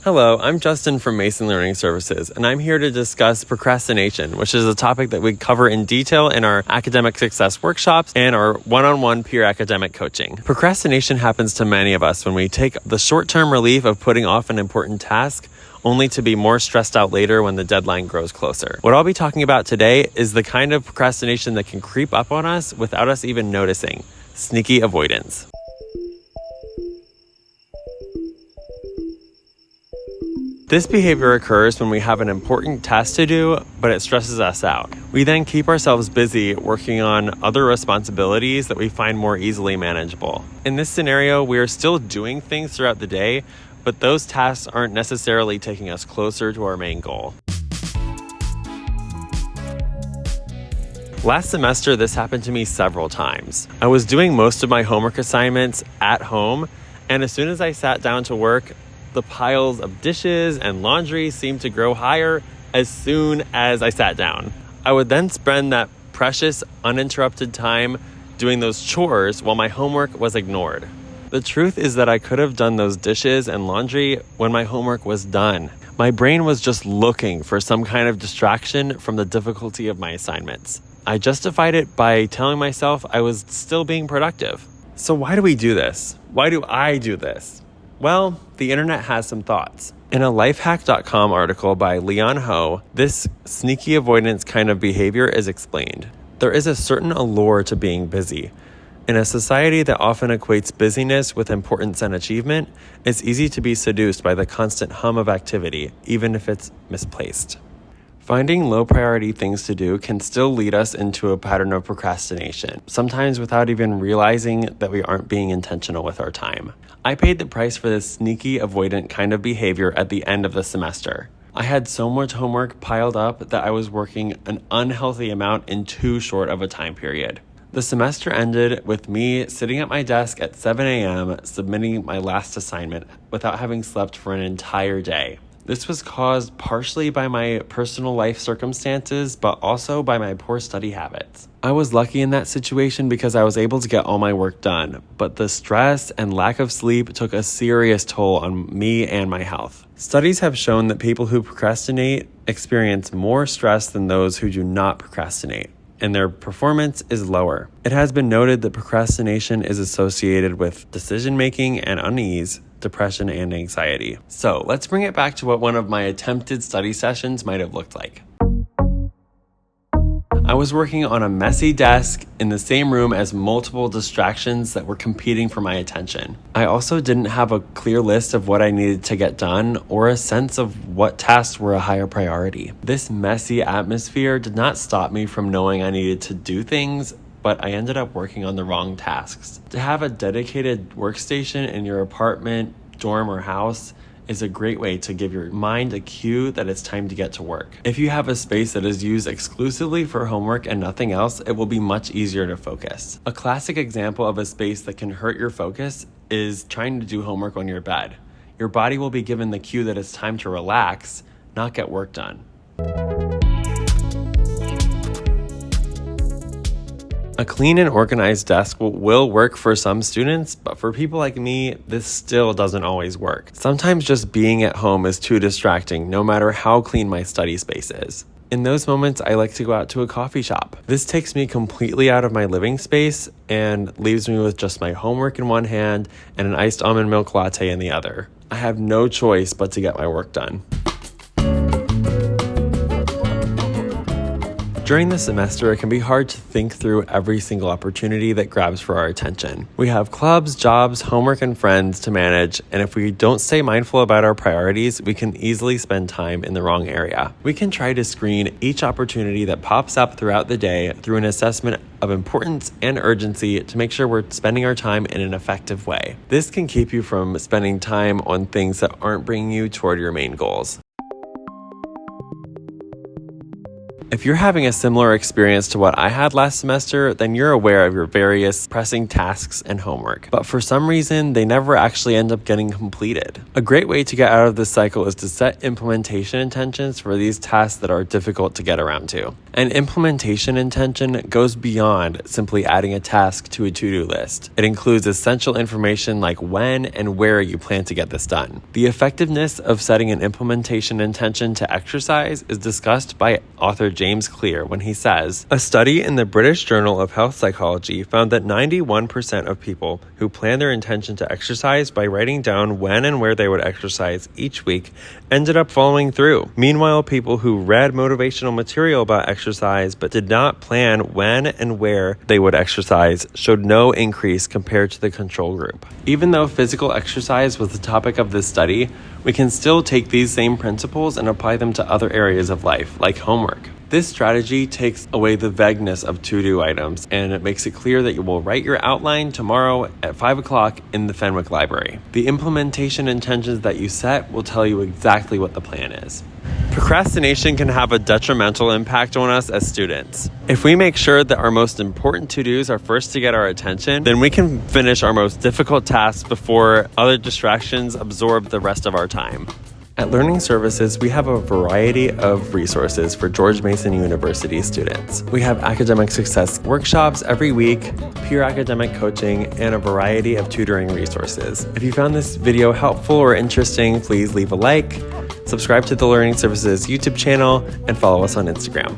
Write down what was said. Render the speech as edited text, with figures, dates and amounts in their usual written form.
Hello, I'm Justin from Mason Learning Services, and I'm here to discuss procrastination, which is a topic that we cover in detail in our academic success workshops and our one-on-one peer academic coaching. Procrastination happens to many of us when we take the short-term relief of putting off an important task only to be more stressed out later when the deadline grows closer. What I'll be talking about today is the kind of procrastination that can creep up on us without us even noticing: sneaky avoidance. This behavior occurs when we have an important task to do, but it stresses us out. We then keep ourselves busy working on other responsibilities that we find more easily manageable. In this scenario, we are still doing things throughout the day, but those tasks aren't necessarily taking us closer to our main goal. Last semester, this happened to me several times. I was doing most of my homework assignments at home, and as soon as I sat down to work, the piles of dishes and laundry seemed to grow higher as soon as I sat down. I would then spend that precious, uninterrupted time doing those chores while my homework was ignored. The truth is that I could have done those dishes and laundry when my homework was done. My brain was just looking for some kind of distraction from the difficulty of my assignments. I justified it by telling myself I was still being productive. So why do we do this? Why do I do this? Well, the internet has some thoughts. In a lifehack.com article by Leon Ho, this sneaky avoidance kind of behavior is explained. There is a certain allure to being busy. In a society that often equates busyness with importance and achievement, it's easy to be seduced by the constant hum of activity, even if it's misplaced. Finding low-priority things to do can still lead us into a pattern of procrastination, sometimes without even realizing that we aren't being intentional with our time. I paid the price for this sneaky, avoidant kind of behavior at the end of the semester. I had so much homework piled up that I was working an unhealthy amount in too short of a time period. The semester ended with me sitting at my desk at 7 a.m. submitting my last assignment without having slept for an entire day. This was caused partially by my personal life circumstances, but also by my poor study habits. I was lucky in that situation because I was able to get all my work done, but the stress and lack of sleep took a serious toll on me and my health. Studies have shown that people who procrastinate experience more stress than those who do not procrastinate, and their performance is lower. It has been noted that procrastination is associated with decision-making and unease, depression, and anxiety. So let's bring it back to what one of my attempted study sessions might have looked like. I was working on a messy desk in the same room as multiple distractions that were competing for my attention. I also didn't have a clear list of what I needed to get done or a sense of what tasks were a higher priority. This messy atmosphere did not stop me from knowing I needed to do things, but I ended up working on the wrong tasks. To have a dedicated workstation in your apartment, dorm, or house is a great way to give your mind a cue that it's time to get to work. If you have a space that is used exclusively for homework and nothing else, it will be much easier to focus. A classic example of a space that can hurt your focus is trying to do homework on your bed. Your body will be given the cue that it's time to relax, not get work done. A clean and organized desk will work for some students, but for people like me, this still doesn't always work. Sometimes just being at home is too distracting, no matter how clean my study space is. In those moments, I like to go out to a coffee shop. This takes me completely out of my living space and leaves me with just my homework in one hand and an iced almond milk latte in the other. I have no choice but to get my work done. During the semester, it can be hard to think through every single opportunity that grabs for our attention. We have clubs, jobs, homework, and friends to manage, and if we don't stay mindful about our priorities, we can easily spend time in the wrong area. We can try to screen each opportunity that pops up throughout the day through an assessment of importance and urgency to make sure we're spending our time in an effective way. This can keep you from spending time on things that aren't bringing you toward your main goals. If you're having a similar experience to what I had last semester, then you're aware of your various pressing tasks and homework. But for some reason, they never actually end up getting completed. A great way to get out of this cycle is to set implementation intentions for these tasks that are difficult to get around to. An implementation intention goes beyond simply adding a task to a to-do list. It includes essential information like when and where you plan to get this done. The effectiveness of setting an implementation intention to exercise is discussed by author James Clear when he says, "A study in the British Journal of Health Psychology found that 91% of people who plan their intention to exercise by writing down when and where they would exercise each week ended up following through. Meanwhile, people who read motivational material about exercise but did not plan when and where they would exercise showed no increase compared to the control group." Even though physical exercise was the topic of this study, we can still take these same principles and apply them to other areas of life, like homework. This strategy takes away the vagueness of to-do items, and it makes it clear that you will write your outline tomorrow at 5 o'clock in the Fenwick Library. The implementation intentions that you set will tell you exactly what the plan is. Procrastination can have a detrimental impact on us as students. If we make sure that our most important to-dos are first to get our attention, then we can finish our most difficult tasks before other distractions absorb the rest of our time. At Learning Services, we have a variety of resources for George Mason University students. We have academic success workshops every week, peer academic coaching, and a variety of tutoring resources. If you found this video helpful or interesting, please leave a like, subscribe to the Learning Services YouTube channel, and follow us on Instagram.